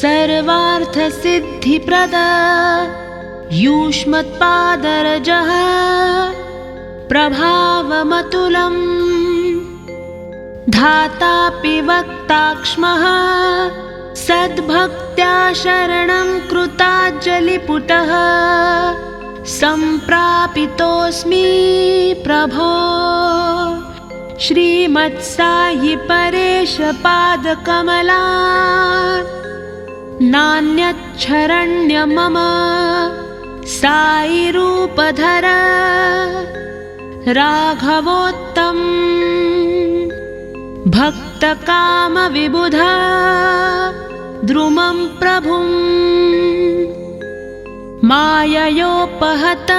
सर्वार्थसिद्धिप्रद युष्मत्पादरजः प्रभावमतुलं धातापि वक्ताक्ष्मः सद्भक्त्या शरणं कृताञ्जलिपुटः सम्प्रापितोऽस्मि प्रभो श्रीमत्सायि परेश पादकमला नान्यच्छरण्य मम साई रूपधर राघवोत्तम भक्तकामविबुध द्रुमं प्रभुं माययोपहत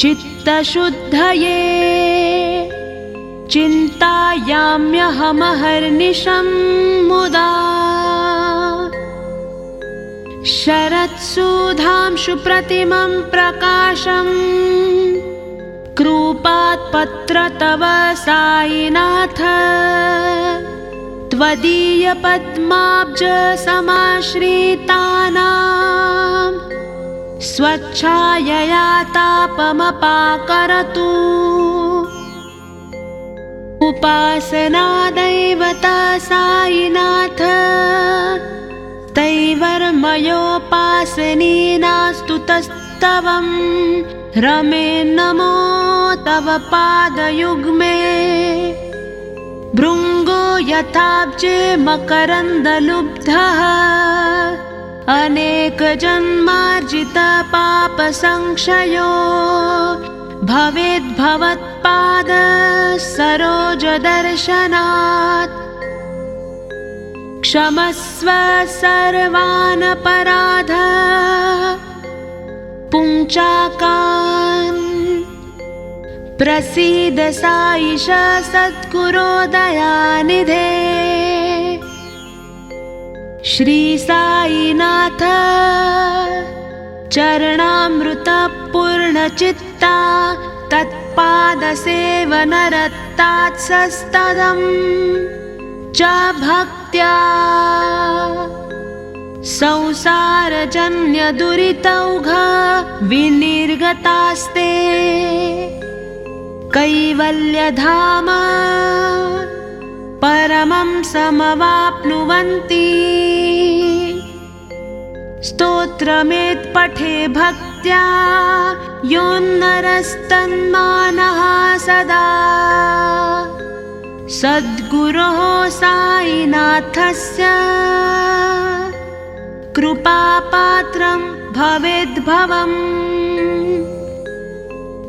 चित्तशुद्धये चिन्तायाम्यहमहर्निशं मुदा शरत्सुधांशुप्रतिमं प्रकाशं कृपात्पत्र तव साईनाथ त्वदीयपद्माब्ज समाश्रितानां स्वच्छायया तापमपाकरतु उपासना दैवता साईनाथ तैवर्मयोपासनीनास्तुतस्तवं रमे नमो तव पादयुग्मे भृङ्गो यथाब्जे मकरन्दलुब्धः अनेकजन्मार्जितपापसंक्षयो भवेद्भवत्पाद सरोजदर्शनात् क्षमस्व सर्वान् अपराध पुंचाकान् प्रसीद साईश सद्गुरो दयानिधे श्री साईनाथ चरणामृत पूर्णचित्ता तत्पादसेवनरतात्सस्तदं च भक्त्या संसारजन्यदुरितौघ विनिर्गतास्ते कैवल्यधाम परमं समवाप्नुवन्ति स्तोत्रमेत्पठे भक्त्या योन्नरस्तन्मानः सदा सद्गुरोः साईनाथस्य कृपापात्रं भवेद्भवम्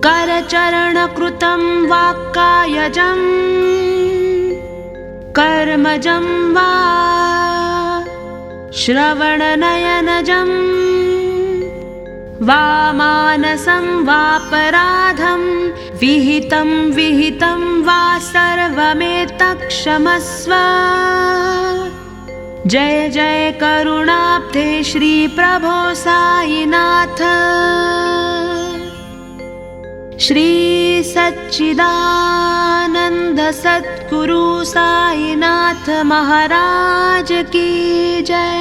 करचरणकृतं वाक्कायजं कर्मजं वा श्रवणनयनजं वा मानसं वापराधं विहितं वा सर्वमेतत्क्षमस्व जय जय करुणाब्धे श्री प्रभो साईनाथ श्री सच्चिदानंद सद्गुरु साईनाथ महाराज की जय।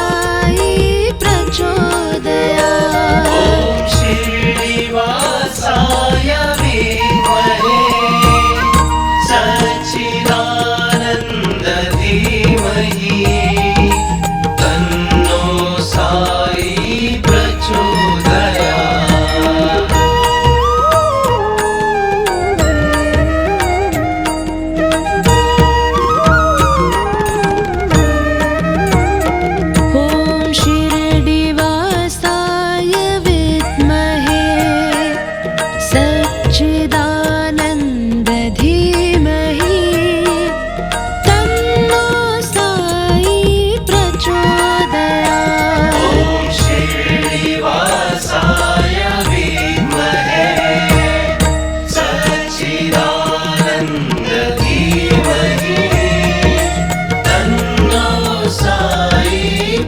साई प्रचोदयात्। ॐ श्रीनिवासाय विद्महे सच्चिदानन्द धीमहि तन्नो साई प्रचोदयात्। ॐ शिरडिवासाय विद्महे सच्चिदानन्द धीमहि तन्नो साई प्रचोदयात्। ॐ श्रीनिवासाय विद्महे सच्चिदानन्द धीमहि तन्नो साई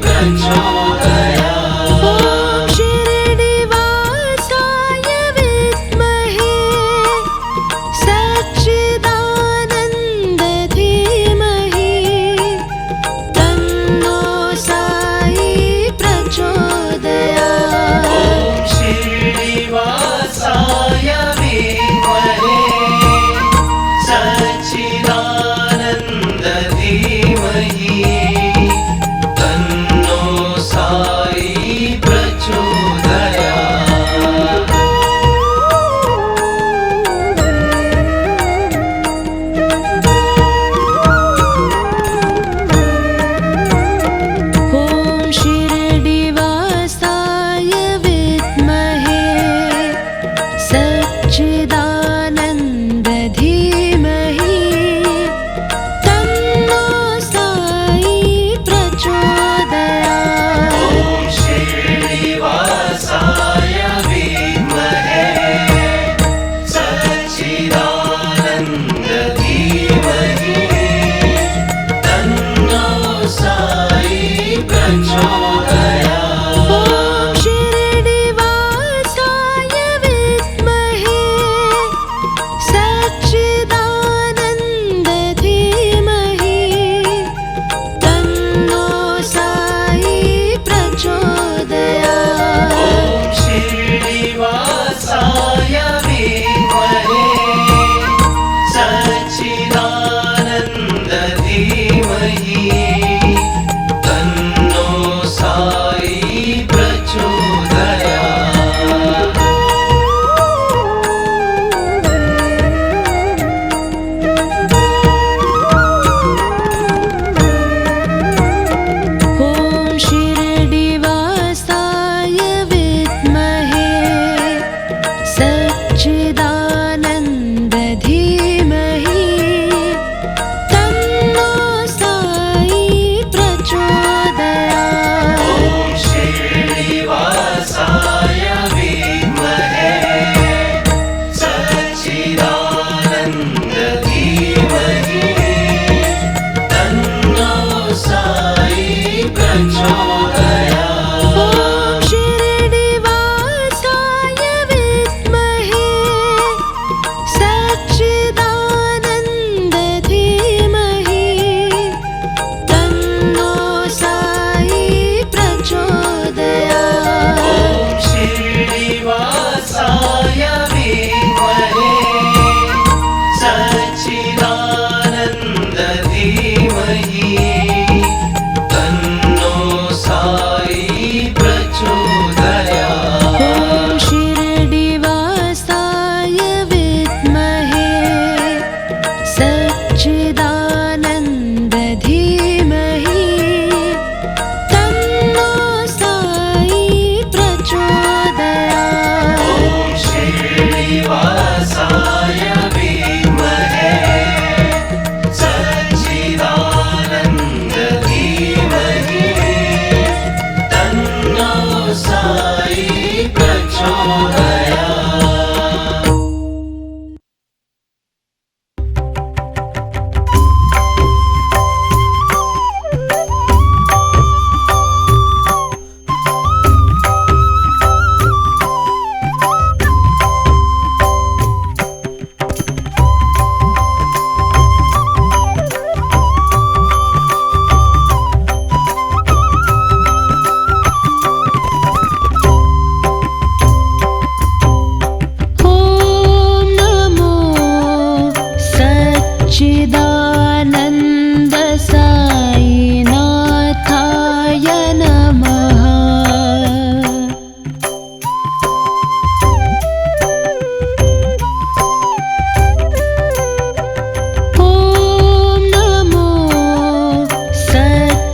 प्रचोदयात्। ॐ शिरडिवासाय विद्महे सच्चिदानन्द धीमहि तन्नो साई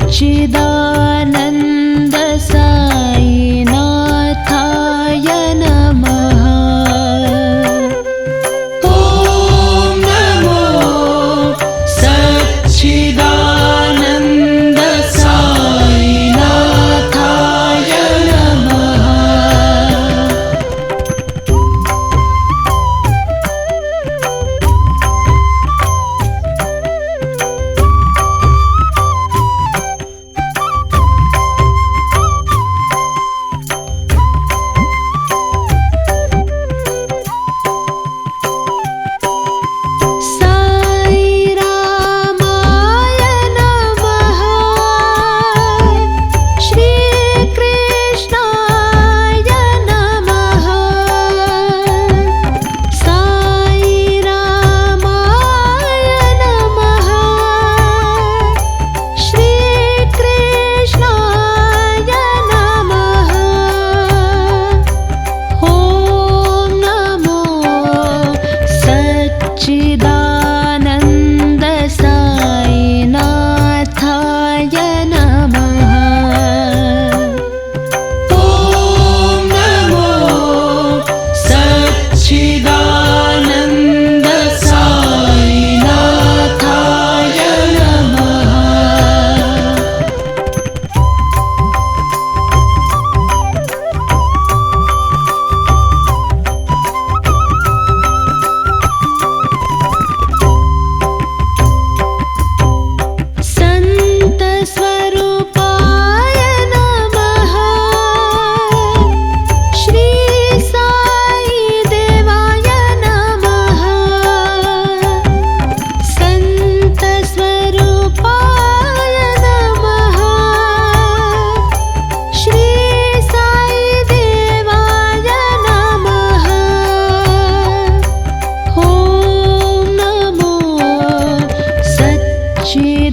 सच्चिदानन्द साईनाथाय नमः। ॐ नमो सच्चिदानन्द साईनाथाय नमः। साई रामाय नमः। श्री कृष्णाय नमः। साई रामाय नमः। श्री कृष्णाय नमः। ॐ नमो सच्चिदानन्द साईनाथाय नमः। ॐ नमो सच्चिदानन्द साईनाथाय नमः। संत स्वरूपाय नमः। श्री साई देवाय नमः। संत स्वरूपाय नमः। श्री साई देवाय नमः। ॐ नमो सच्चिदानन्द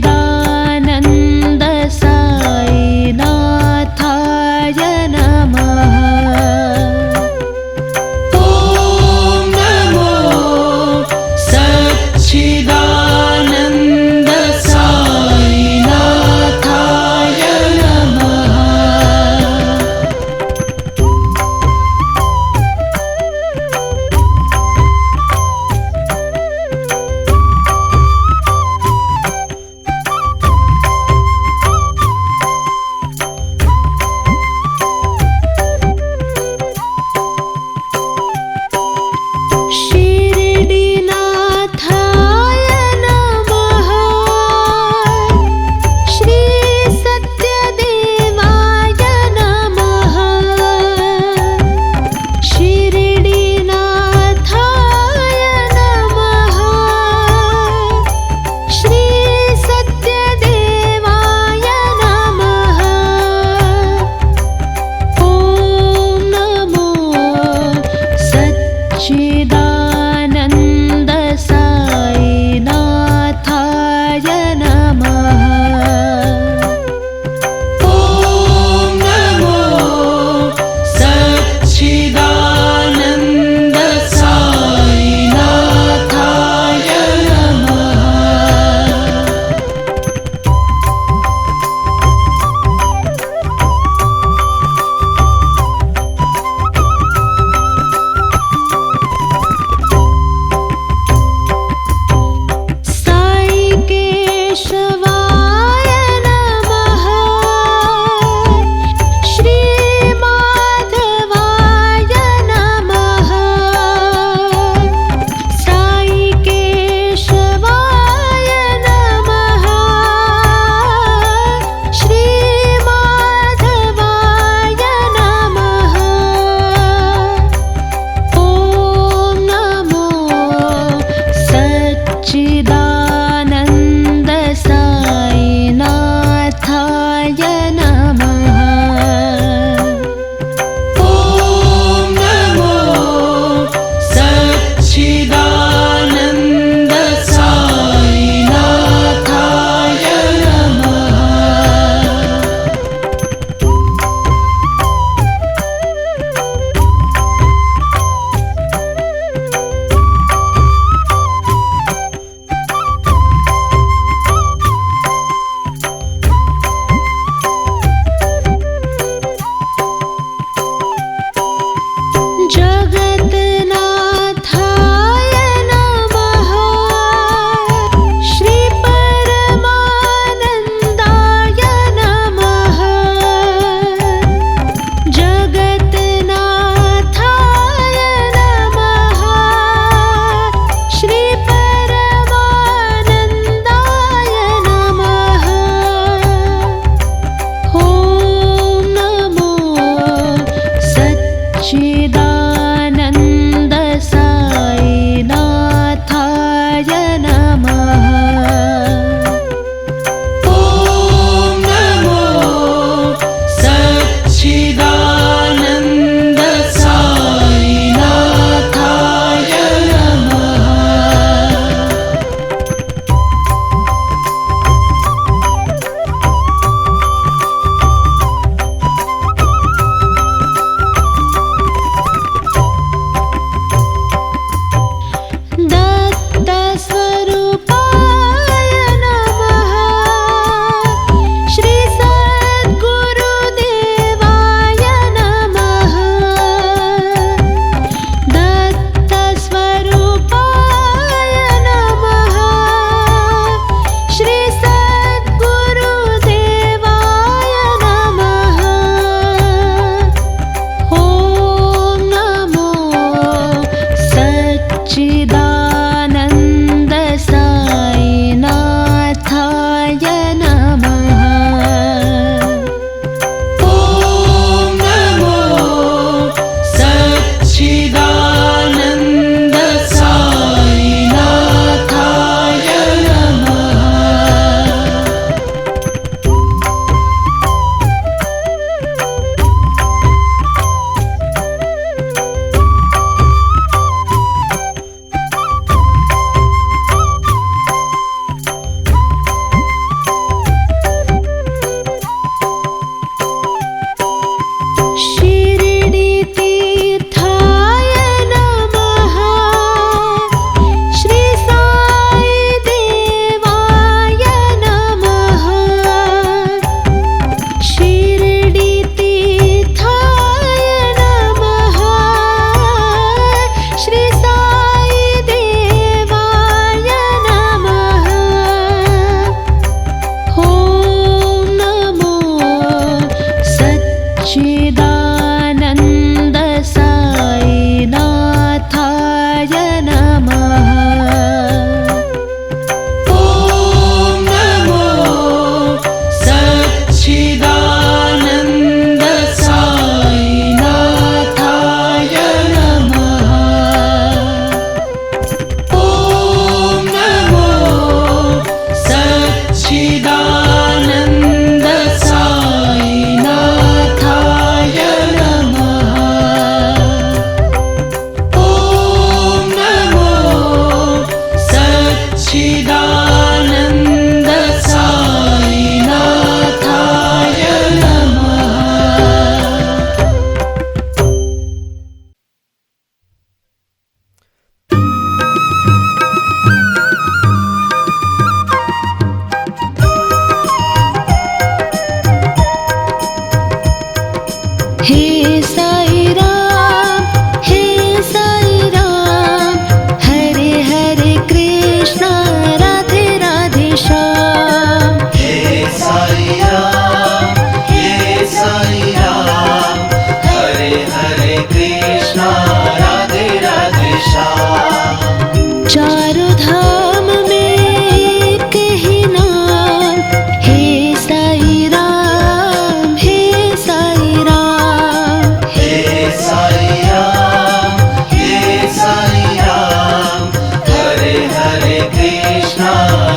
चारों धाम में कही नाम, हे साई राम, हे साई राम। हे साई राम, हे साई राम, हरे हरे कृष्णा,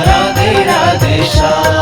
राधे राधे श्याम।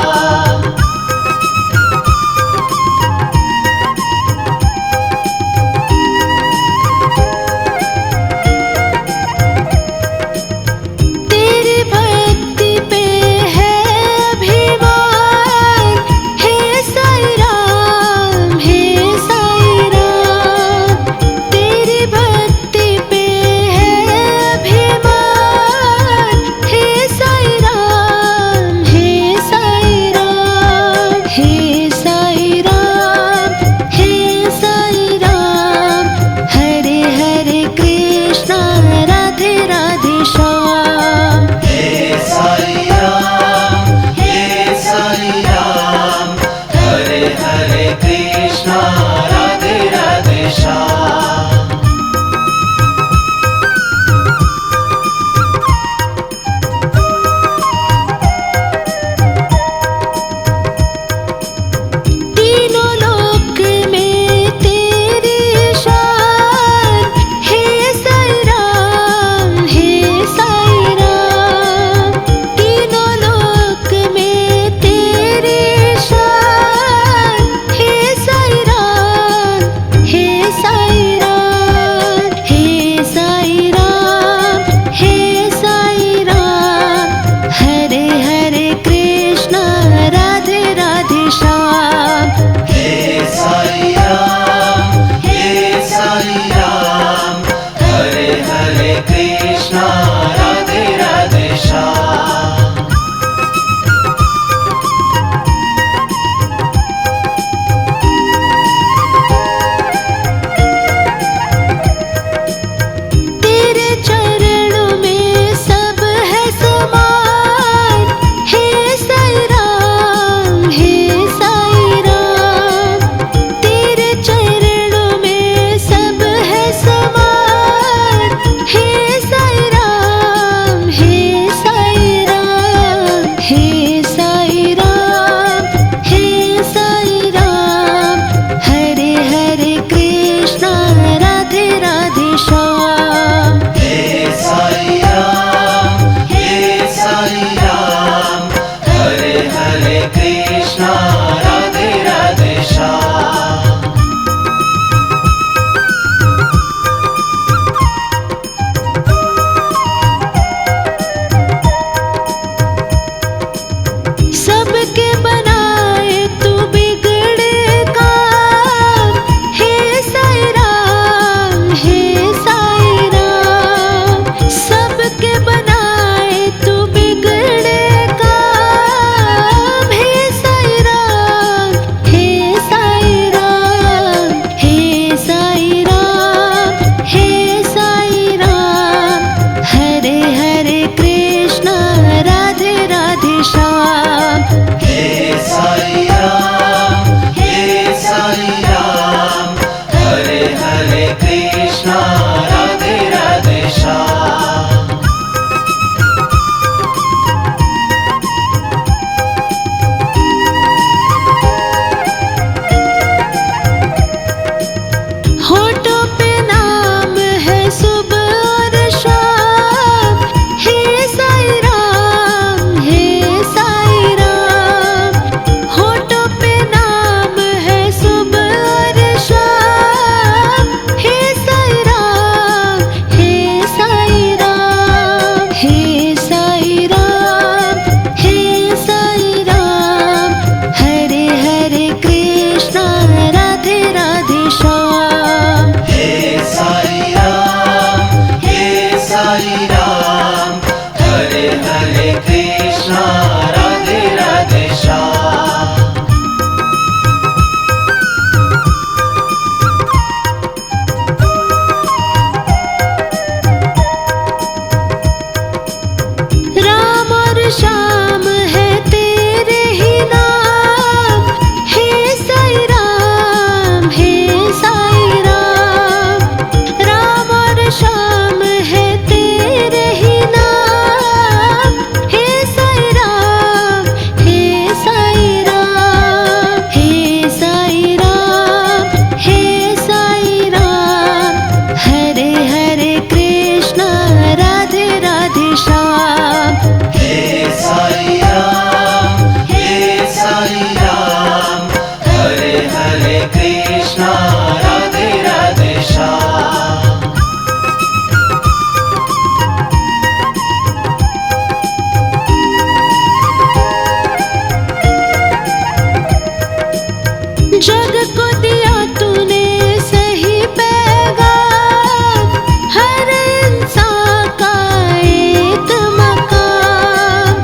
जग को दिया तूने सही पैगाम, हर इंसान का एक मकाम।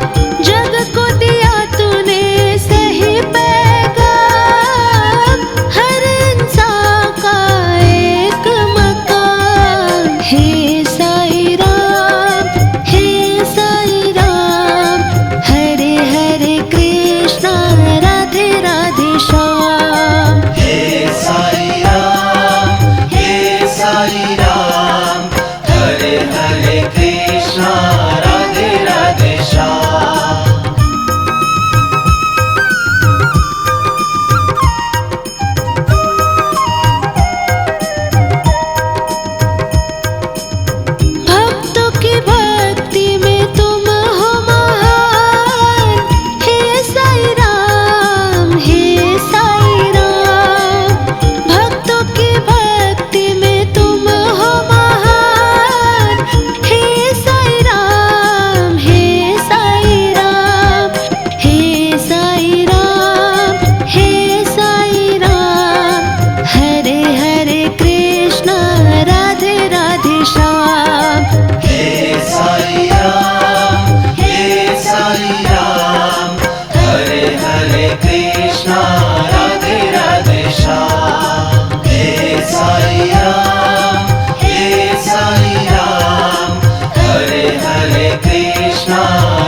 जग को दिया तूने सही पैगाम, हर इंसान का एक मकाम। हे साईं राम, हे साईं राम, हरे हरे कृष्णा राधे राधे श्याम। हे साईं राम, हरे हरे कृष्णा राधे राधे श्याम। भक्तों की भक्ति में तुम हो महान, हे साईं राम, हे साईं राम। भक्तों की भक्ति में तुम हो महान, हे साईं राम, हे साईं राम। हे साईं राम, हे साईं राम, हरे हरे कृष्णा राधे राधे श्याम। हे साईं राम, हरे हरे कृष्णा राधे राधे श्याम। हे साईं राम, हरे हरे कृष्णा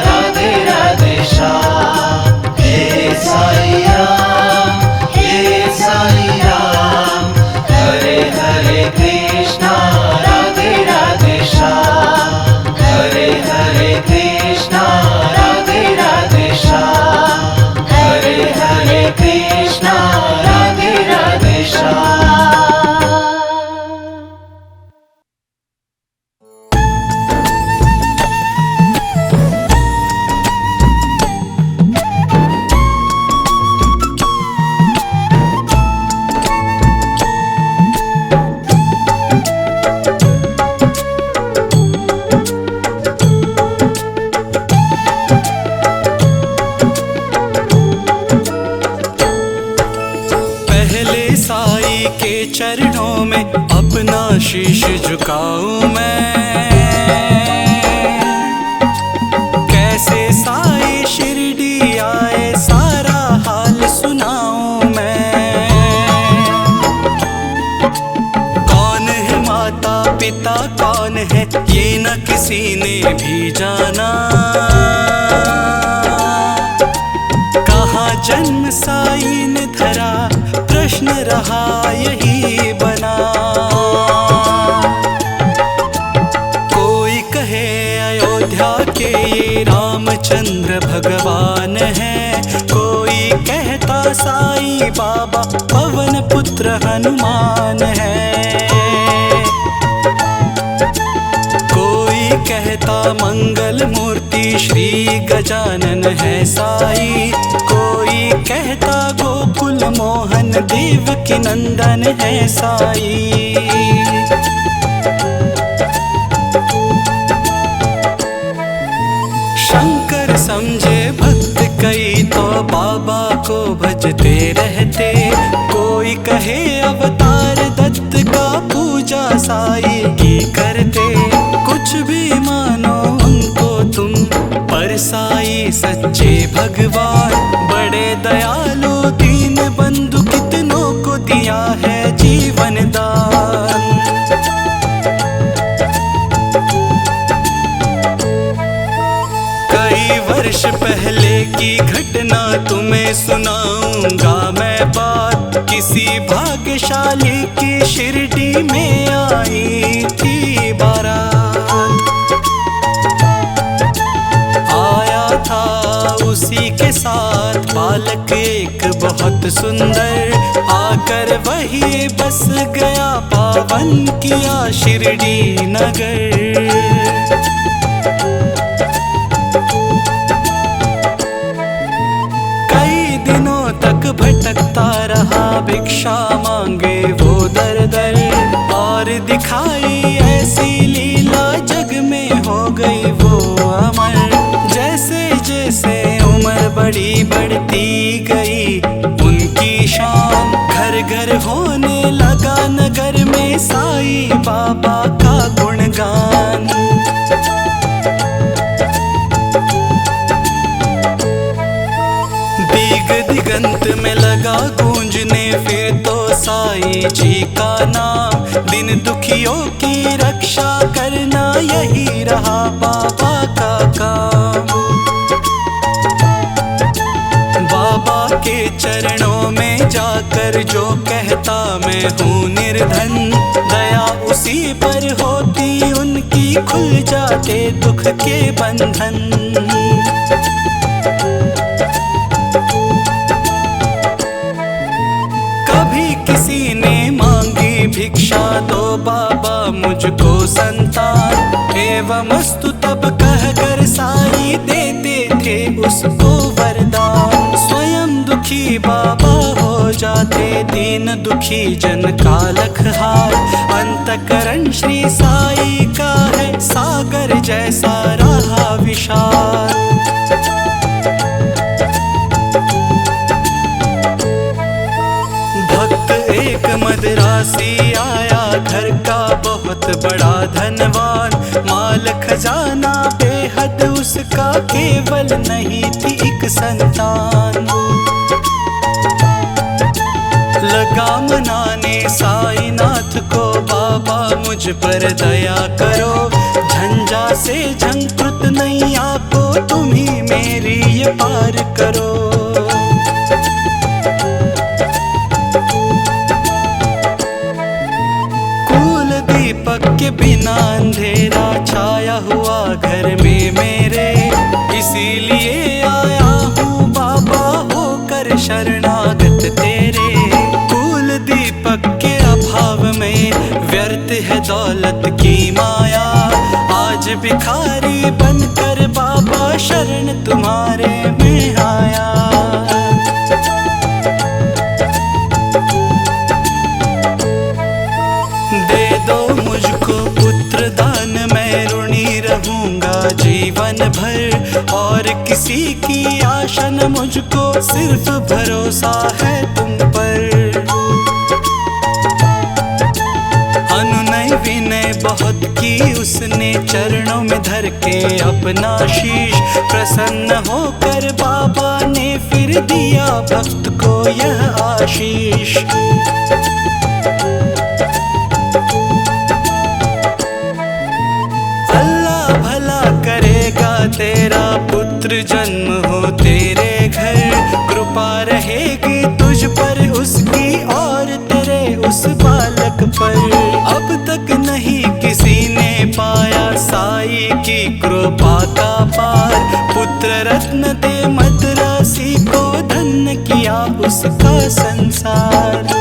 राधे राधे श्याम। हे साईं राम, हरे हरे कृष्णा राधे राधे श्याम। हरे हरे कृष्णा राधे राधे श्याम। हरे हरे कृष्णा राधे राधे श्याम। पहले साईं के चरणों में अपना शीश झुकाऊं मैं, कैसे साईं शिरडी आए सारा हाल सुनाऊं मैं। कौन है माता पिता कौन है ये न किसी ने भी जाना, कहाँ जन्म साईं ने धरा प्रश्न रहा यही बना। कोई कहे अयोध्या के ये रामचंद्र भगवान है, कोई कहता साईं बाबा पवन पुत्र हनुमान है। कोई कहता मंगल मूर्ति श्री गजानन है साईं, कोई कहता गोकुल मोहन देवकी नंदन है साईं। शंकर समझे भक्त कई तो बाबा को भजते रहते, कोई कहे अवतार दत्त का पूजा साईं की करते। कुछ भी मानो उनको तुम पर साईं सच्चे भगवान, बड़े दयालु दीन बंधु कितनों को दिया है जीवन दान। कई वर्ष पहले की घटना तुम्हें सुनाऊंगा मैं बात, किसी भाग्यशाली की शिरडी में आई थी बारात। आया था उसी के साथ बालक एक बहुत सुंदर, आकर वही बस गया पावन किया शिरडी नगर। कई दिनों तक भटकता रहा भिक्षा मांगे वो दर दर, और दिखाई ऐसी लीला जग में हो गई वो अमर। जैसे जैसे उम्र बड़ी बढ़ती गई उनकी शान, साईं बाबा का गुणगान। दीग दिगंत में लगा गूंजने फिर तो साईं जी का नाम। दिन दुखियों की रक्षा करना यही रहा बाबा का काम। बाबा के चरणों में जाकर जो कहता मैं हूँ निर्धन, दया उसी पर होती उनकी, खुल जाते दुख के बंधन। कभी किसी ने मांगी भिक्षा दो बाबा मुझको संतान, एवमस्तु तब कहकर साईं देते थे उसको वरदान। स्वयं दुखी बाबा हो जाते दीन दुखी जन का लखहार। अंतकरण श्री साईं का है सागर जैसा रहा विशाल। भक्त एक मदरासी आया घर का बहुत बड़ा धनवान। माल खजाना बेहद उसका, केवल नहीं थी एक संतान। लगा मनाने साईनाथ को बाबा मुझ पर दया करो। झंझा से झंकृत नैया को तुम ही मेरी ये पार करो। दीपक के बिना अंधेरा छाया हुआ घर में मेरे, इसीलिए आया हूँ बाबा होकर शरणागत तेरे। कुल दीपक के अभाव में व्यर्थ है दौलत की माया। आज भिखारी बनकर बाबा शरण तुम्हारे में आया। मुझको पुत्र दान मैं ऋणी रहूंगा जीवन भर, और किसी की आशा न मुझको, सिर्फ भरोसा है तुम पर। अनुनय विनय बहुत की उसने चरणों में धर के अपना शीश। प्रसन्न होकर बाबा ने फिर दिया भक्त को यह आशीष। तेरा पुत्र जन्म हो तेरे घर, कृपा रहेगी तुझ पर उसकी और तेरे उस बालक पर। अब तक नहीं किसी ने पाया साईं की कृपा का पार। पुत्र रत्न दे मदरासी को, धन्य किया उसका संसार।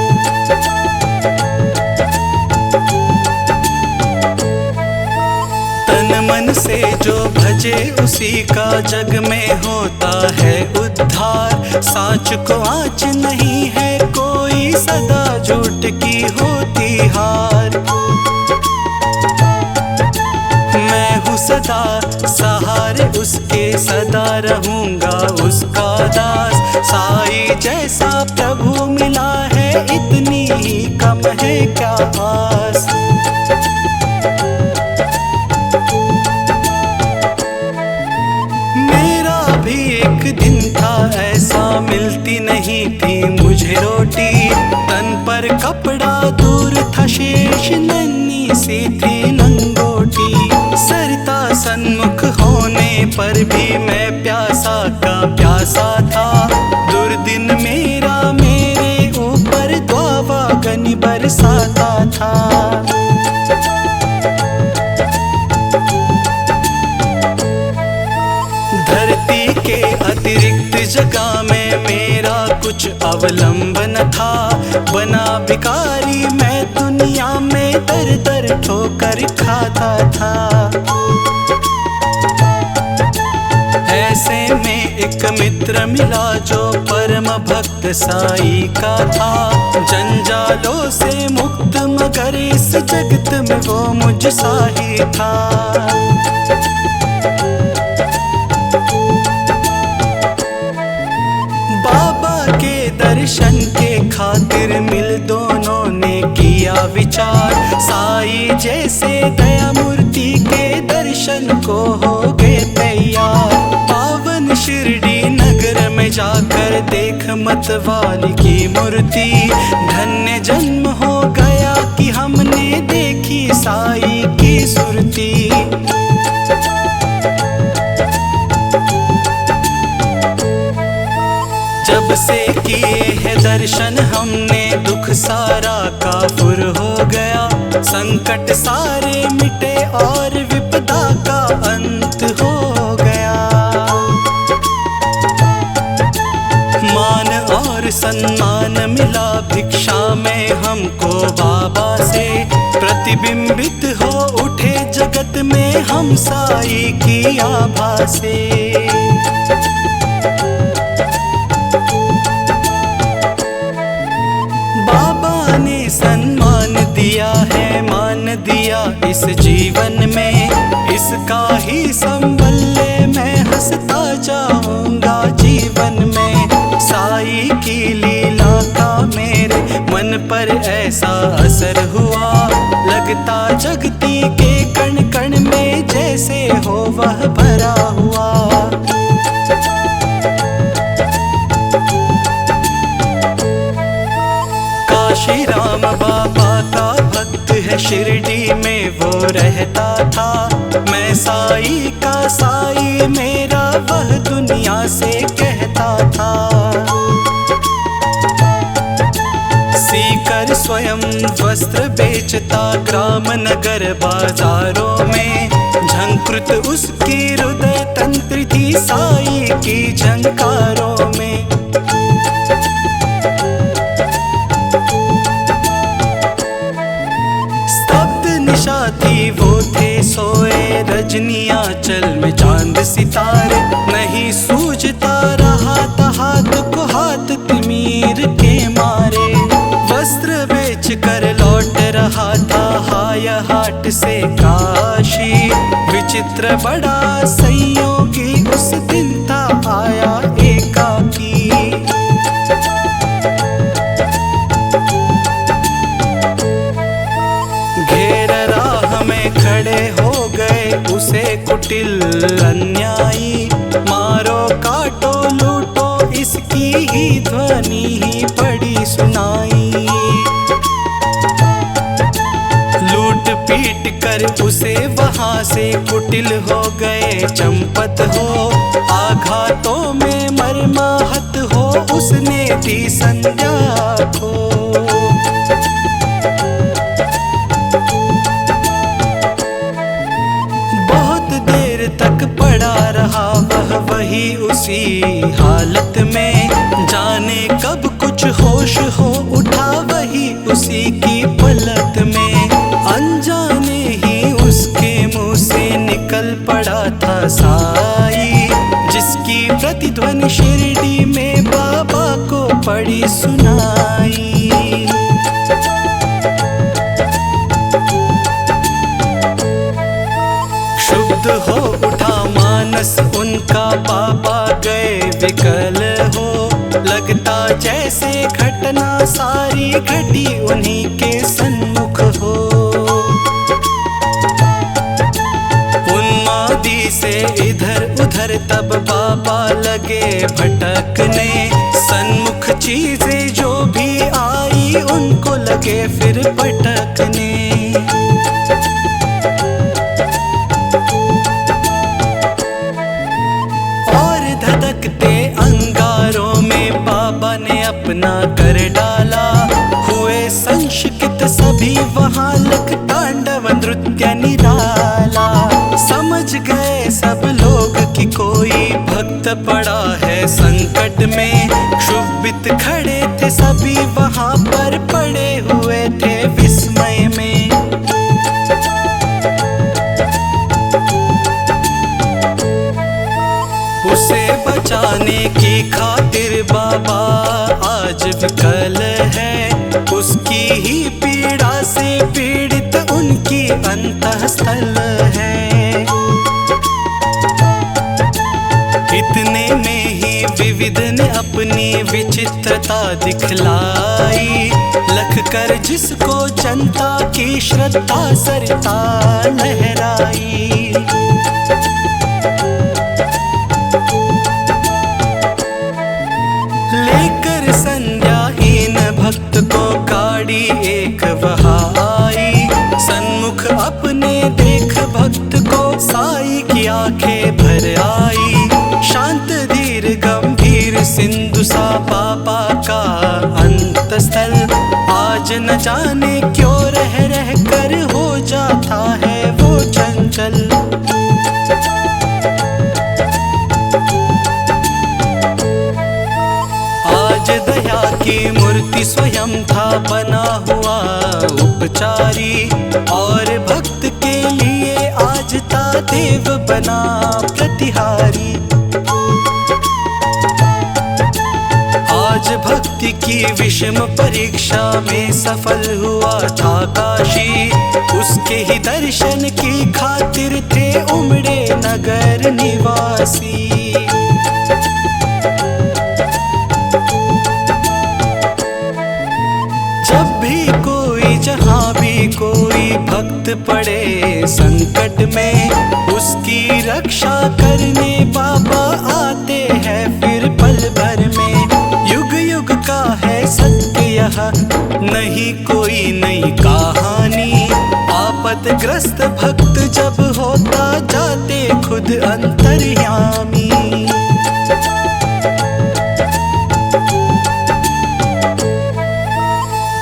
मन से जो भजे उसी का जग में होता है उद्धार। सांच को आँच नहीं है कोई, सदा झूठ की होती हार। मैं हूँ सदा सहारे उसके, सदा रहूँगा उसका दास। साईं जैसा प्रभु मिला है, इतनी ही कम है क्या आस। एक दिन था ऐसा मिलती नहीं थी मुझे रोटी। तन पर कपड़ा दूर था शेष, नन्ही सी थी लंगोटी। सरता सन्मुख होने पर भी मैं प्यासा का प्यासा था। दुर्दिन मेरा मेरे ऊपर द्वावा गनी बरसाता था। धरती के अतिरिक्त जगह में मेरा कुछ अवलंबन था। बना भिखारी मैं दुनिया में दर दर ठोकर खाता था। ऐसे में एक मित्र मिला जो परम भक्त साईं का था। जंजालों से मुक्त मगर इस जगत में वो मुझ सा ही था। दर्शन के खातिर मिल दोनों ने किया विचार। को हो गए तैयार। पावन शिरडी नगर में जाकर देख मतवाली की मूर्ति, धन्य जन्म हो गया कि हमने देखी साई की सुरती। जब से किए है दर्शन हमने दुख सारा काफुर हो गया, संकट सारे मिटे और विपदा का अंत हो गया। मान और सम्मान मिला भिक्षा में हमको बाबा से, प्रतिबिंबित हो उठे जगत में हम साई की आभा से। बाबा ने सम्मान दिया है, मान दिया इस जीवन में, इसका ही संबल्ले मैं हंसता जाऊंगा जीवन में। साई की लीला का मेरे मन पर ऐसा असर हुआ, लगता जगती के कण कण में जैसे हो वह भरा हुआ। काशी राम बाबा का भक्त है, शिरडी में वो रहता था। मैं साई का साई मेरा वह दुनिया से कहता था। सीकर स्वयं वस्त्र बेचता ग्राम नगर बाजारों में, झंकृत उसकी हृदय तंत्र थी साई की झंकारों में। थी वो थे सोए रजनियां चल में चांद सितारे, नहीं सूझता रहा था हाथ को हाथ तिमीर के मारे। वस्त्र बेच कर लौट रहा था हाय हाट से काशी, विचित्र बड़ा संयोगी उस दिन था आया एकाकी। खड़े हो गए उसे कुटिल अन्यायी, मारो काटो लूटो इसकी ही ध्वनि ही पड़ी सुनाई। लूट पीट कर उसे वहां से कुटिल हो गए चंपत हो, आघातों में मर्माहत हो उसने दी संज्ञा को। तक पड़ा रहा वह वही उसी हालत में, जाने कब कुछ होश हो उठा वही उसी की पलक में। अनजाने ही उसके मुंह से निकल पड़ा था साई, जिसकी प्रतिध्वनि शिरडी में बाबा को पड़ी सुनाई। शुद्ध हो उठा मानस उनका, बाबा गए विकल हो, लगता जैसे घटना सारी घटी उन्हीं के सन्मुख हो। उन्मादी से इधर उधर तब बाबा लगे भटकने, सन्मुख चीजें जो भी आई उनको लगे फिर पटकने। अंगारों में बाबा ने अपना कर डाला, हुए संशकित सभी वहां लख तांडव नृत्य निराला। समझ गए सब लोग कि कोई भक्त पड़ा है संकट में, क्षुभित खड़े थे सभी वहां पर पड़े हुए थे विस्मय में। उसे बचाने की खातिर बाबा आज विकल है, उसकी ही पीड़ा से पीड़ित उनकी अंतःस्थल है। इतने में ही विविध ने अपनी विचित्र दिव्यता दिखलाई, लख कर जिसको जनता की श्रद्धा सरिता लहराई। लेकर संज्ञाहीन भक्त को काड़ी एक बहाई, सन्मुख अपने देख भक्त को साई की आंखें भर आई। शांत धीर गंभीर सिंधु सा पापा का अंत स्थल, आज न जाने क्यों रह रह कर हो जाता है वो चंचल। आज दया की मूर्ति स्वयं था बना हुआ उपचारी, और भक्त के लिए आज था देव बना प्रतिहारी। आज भक्ति की विषम परीक्षा में सफल हुआ था काशी, उसके ही दर्शन की खातिर थे उमड़े नगर निवासी। जब भी कोई जहाँ भी कोई भक्त पड़े संकट में, उसकी रक्षा करने बाबा आते हैं फिर पल भर में। युग युग का है सत्य यह, नहीं कोई नई कहानी। आपतग्रस्त भक्त जब होता जाते खुद अंतर्यामी।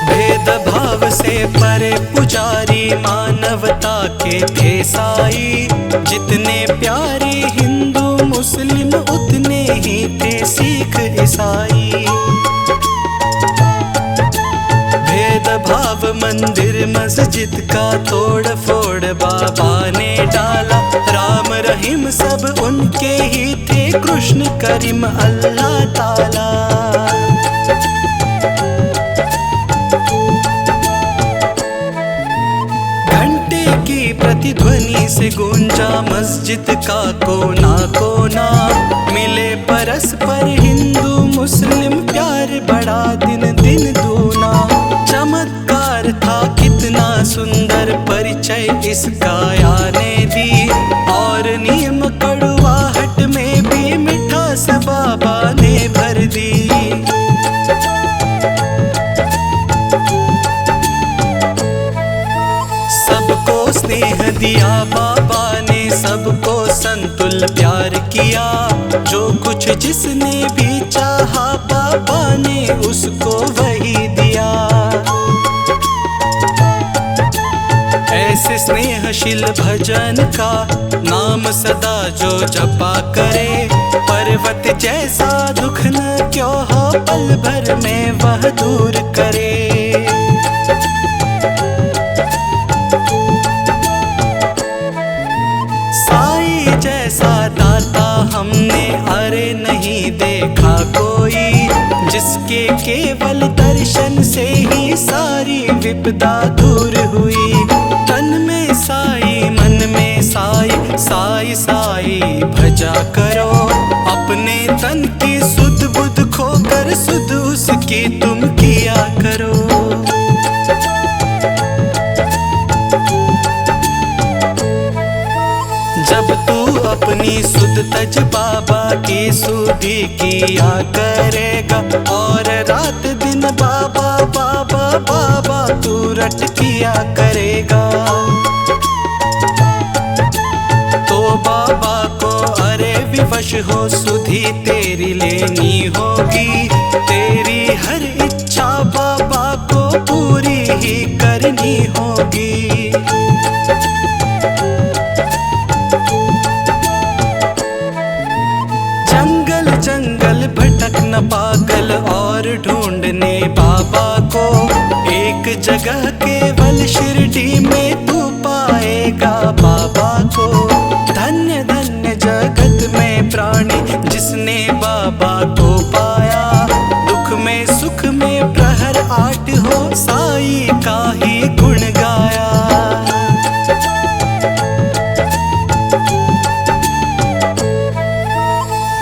भेदभाव से परे पुजारी मानवता के थे साई, जितने प्यारे हिंदू मुस्लिम उतने ही थे सिख ईसाई। भेदभाव मंदिर मस्जिद का तोड़ फोड़ बाबा ने डाला, राम रहीम सब उनके ही थे, कृष्ण करीम अल्लाह ताला। प्रतिध्वनि से गूंजा मस्जिद का कोना कोना, मिले परस्पर हिंदू मुस्लिम प्यार बढ़ा दिन दिन दूना। चमत्कार था कितना सुंदर परिचय इसका आने दी, और नियम कड़वाहट में भी मिठास बाबा ने भर दी। सबको स्नेह दिया बाबा ने, सबको संतुल प्यार किया, जो कुछ जिसने भी चाहा बाबा ने उसको वही दिया। ऐसे स्नेहशील भजन का नाम सदा जो जपा करे, पर्वत जैसा दुख न क्यों हो पल भर में वह दूर करे। जैसा दाता हमने अरे नहीं देखा कोई, जिसके केवल दर्शन से ही सारी विपदा दूर हुई। तन में साई मन में साई, साई साई भजा करो, अपने तन की सुध बुध खोकर सुध उसकी तुम किया करो। जब तू अपनी सुध तज बाबा की सुधि किया करेगा, और रात दिन बाबा बाबा बाबा तू रट किया करेगा, तो बाबा को अरे विवश हो सुधि तेरी लेनी होगी। तेरी हर इच्छा बाबा को पूरी ही करनी होगी। जंगल भटक न पागल और ढूंढने बाबा को, एक जगह केवल शिरडी में तू पाएगा बाबा को। धन्य धन्य जगत में प्राणी जिसने बाबा को पाया, दुख में सुख में प्रहर आठ हो साई का ही गुण गाया।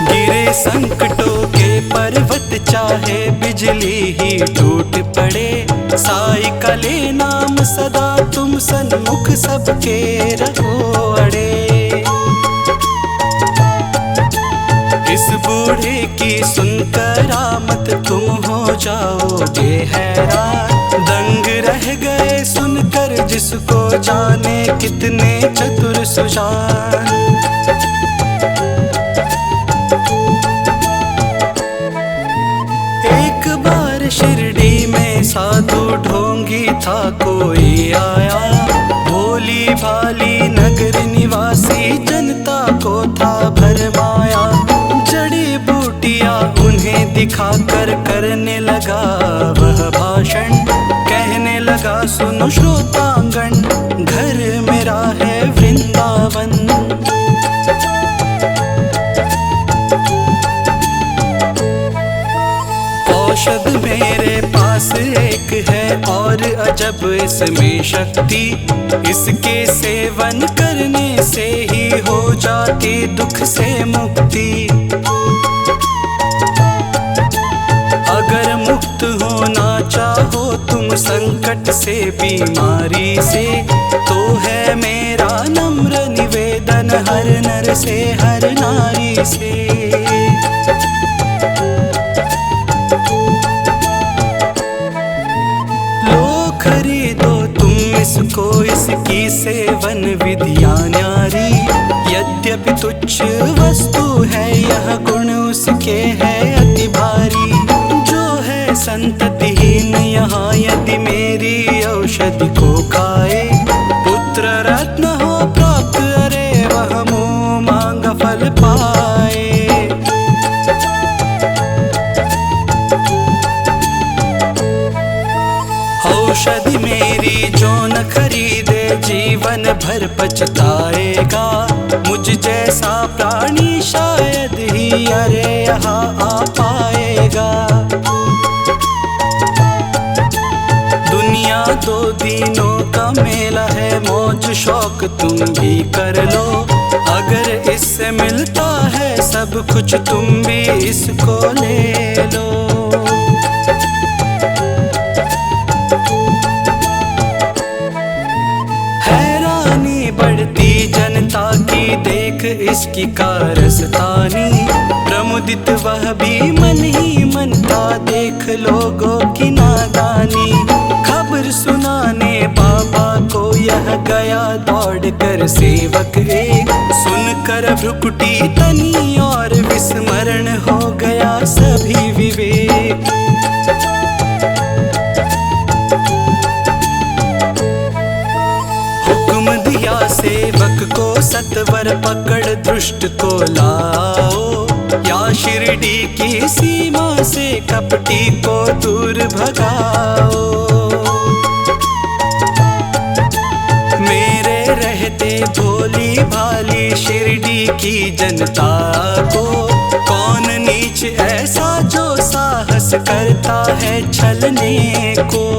गिरे संकटों के पर्वत चाहे बिजली भी टूट पड़े, साई का ले नाम सदा तुम सन्मुख सबके रहो अड़े। इस बूढ़े की सुनकर आमद तुम हो जाओगे हैरान, दंग रह गए सुनकर जिसको जाने कितने चतुर सुजान। एक बार शिरडी में साधु ढोंगी था कोई आया, भोली भाली नगर निवासी जनता को था भरमाया। जड़ी बूटियां उन्हें दिखाकर करने लगा वह भाषण, कहने लगा सुनो श्रोतांगण, घर मेरा है वृंदावन। औषध मेरे पास एक है और अजब इसमें शक्ति, इसके सेवन करने से ही हो जाती दुख से मुक्ति। अगर मुक्त होना चाहो तुम संकट से बीमारी से, तो है मेरा नम्र निवेदन हर नर से हर नारी से। खरीदो तुम इसको, इसकी सेवन विधियां न्यारी, यद्यपि तुच्छ वस्तु है यह गुण उसके है अति भारी। जो है संततिहीन यहाँ यदि मेरी औषधि को खाए, पुत्र रत्न हो प्राप्त अरे वह मुँह मांग फल पाए। औषधि मेरी जो न खरीदे जीवन भर पछताएगा, मुझ जैसा प्राणी शायद ही अरे यहाँ आ पाएगा। दुनिया दो दिनों का मेला है, मौज शौक तुम भी कर लो, अगर इससे मिलता है सब कुछ तुम भी इसको ले लो। बढ़ती जनता की देख इसकी कारस्तानी, प्रमुदित वह भी मन ही मन था देख लोगों की नादानी। खबर सुनाने बाबा को यह गया दौड़ कर सेवक एक, सुनकर भ्रुकुटी तनी और विस्मरण हो गया सभी विवेक। सेवक को सत्वर पकड़ दुष्ट को लाओ, या शिरडी की सीमा से कपटी को दूर भगाओ। मेरे रहते भोली भाली शिरडी की जनता को, कौन नीच ऐसा जो साहस करता है छलने को।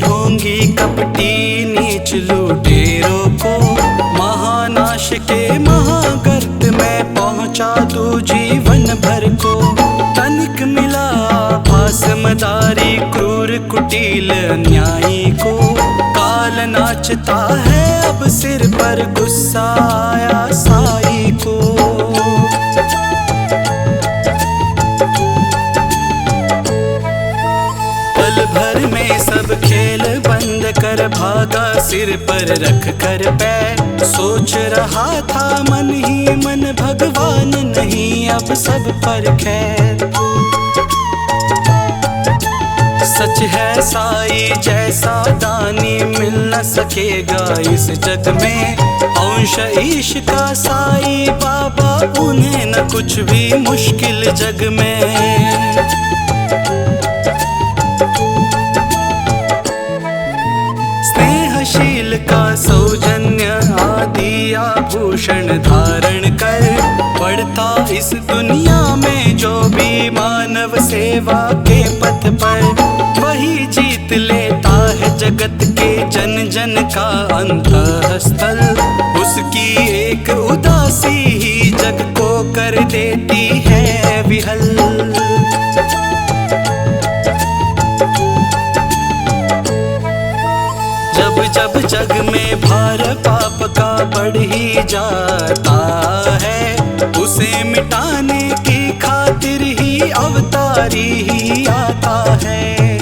ढोंगी कपटी नीच लुटेरों को, महानाश के महागर्त में पहुंचा दू जीवन भर को। तनिक मिला भास मदारी क्रूर कुटिल अन्यायी को, काल नाचता है अब सिर पर गुस्सा आया साई को। पल भर में सब खेल बंद कर भागा सिर पर रख कर पैर, सोच रहा था मन ही मन भगवान नहीं अब सब पर खैर। सच है साई जैसा दानी मिल न सकेगा इस जग में, अंश ईश का साई बाबा उन्हें न कुछ भी मुश्किल जग में। स्नेहशील का सौजन्य आदि आभूषण धारण कर, पड़ता इस दुनिया में जो भी मानव सेवा के पथ पर, वही जीत लेता है जगत के जन जन का अंतःस्थल। उसकी एक उदासी ही जग को कर देती है विहल। जब जब जग में भार पाप का बढ़ ही जाता है, उसे मिटाने की खातिर ही अवतारी ही आता है।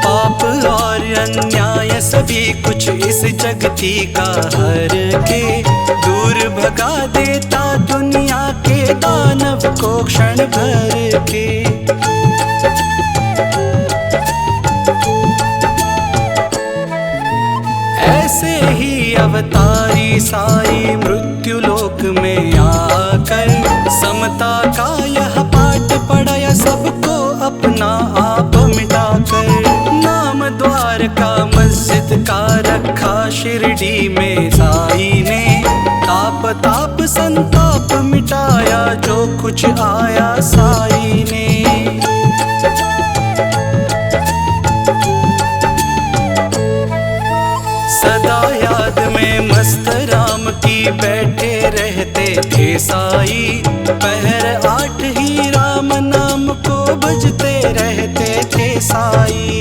पाप और अन्याय सभी कुछ इस जगती का हर के दूर भगा देता दुनिया के दानव को क्षण भर के। ऐसे ही अवतारी साई मृत्यु लोक में आकर समता का यह पाठ पढ़ाया सबको अपना आप मिटाकर। नाम द्वार का मस्जिद का रखा शिरडी में साई ने, ताप ताप संताप मिटाया जो कुछ आया साई ने। सदा याद में मस्त राम की बैठे रहते थे साई, पहर 8 ही राम नाम को बजते रहते थे साई।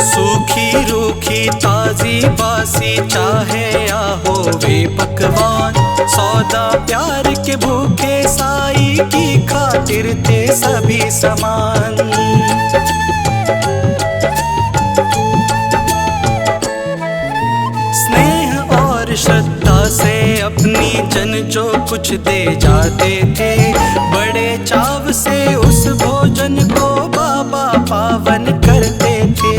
सूखी रूखी ताजी बासी चाहे या हो वे पकवान, सौदा प्यार के भूखे साई की खातिर थे सभी समान। श्रद्धा से अपनी जन जो कुछ दे जाते थे, बड़े चाव से उस भोजन को बाबा पावन करते थे।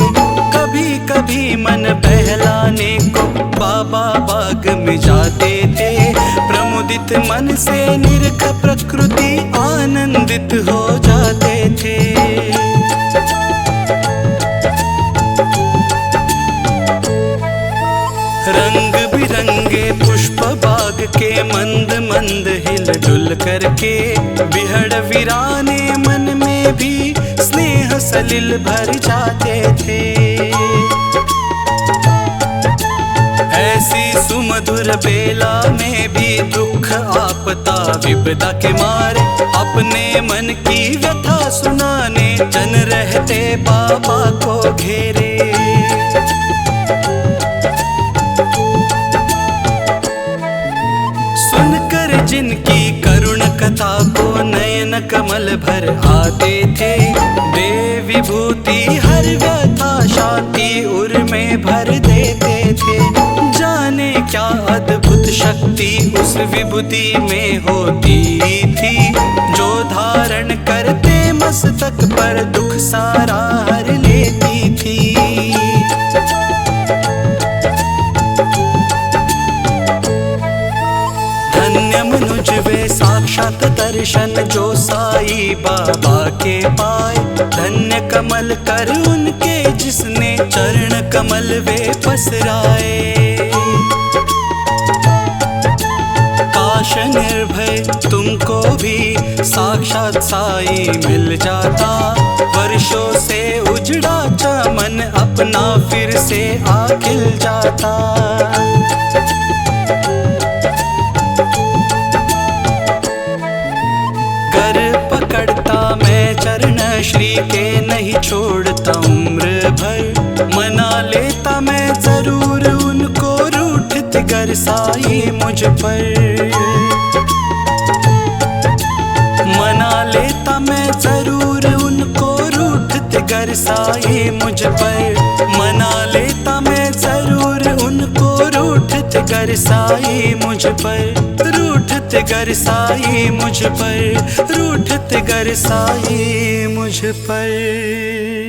कभी कभी मन बहलाने को बाबा बाग में जाते थे, प्रमुदित मन से निरख प्रकृति आनंदित हो जाते थे। रंग बिरंगे पुष्प बाग के मंद मंद हिल डुल करके, बिहड़ वीराने मन में भी स्नेह सलिल भर जाते थे। ऐसी सुमधुर बेला में भी दुख आपदा विपदा के मारे, अपने मन की व्यथा सुनाने जन रहते बाबा को घेरे। जिनकी करुण कथा को नयन कमल भर आते थे, देव विभूति हर व्यथा शांति उर में भर देते थे। जाने क्या अद्भुत शक्ति उस विभूति में होती थी, जो धारण करते मस्तक पर दुख सारा हर लेती थी। धन्य मनुज वे साक्षात दर्शन जो साई बाबा के पाए, धन्य कमल कर उनके जिसने चरण कमल वे पसराए। काश निर्भय तुमको भी साक्षात साई मिल जाता, वर्षों से उजड़ा चमन अपना फिर से आ खिल जाता। पकड़ता मैं चरण श्री के नहीं छोड़ता उम्र भर, मना लेता मैं जरूर उनको रूठत गर साई मुझ पर। मना लेता मैं जरूर उनको रूठत गर साई मुझ पर, मना लेता मैं जरूर उनको रूठत गर साई मुझ पर, रूठत गर साई मुझ पर, रूठत गर साई मुझ पर।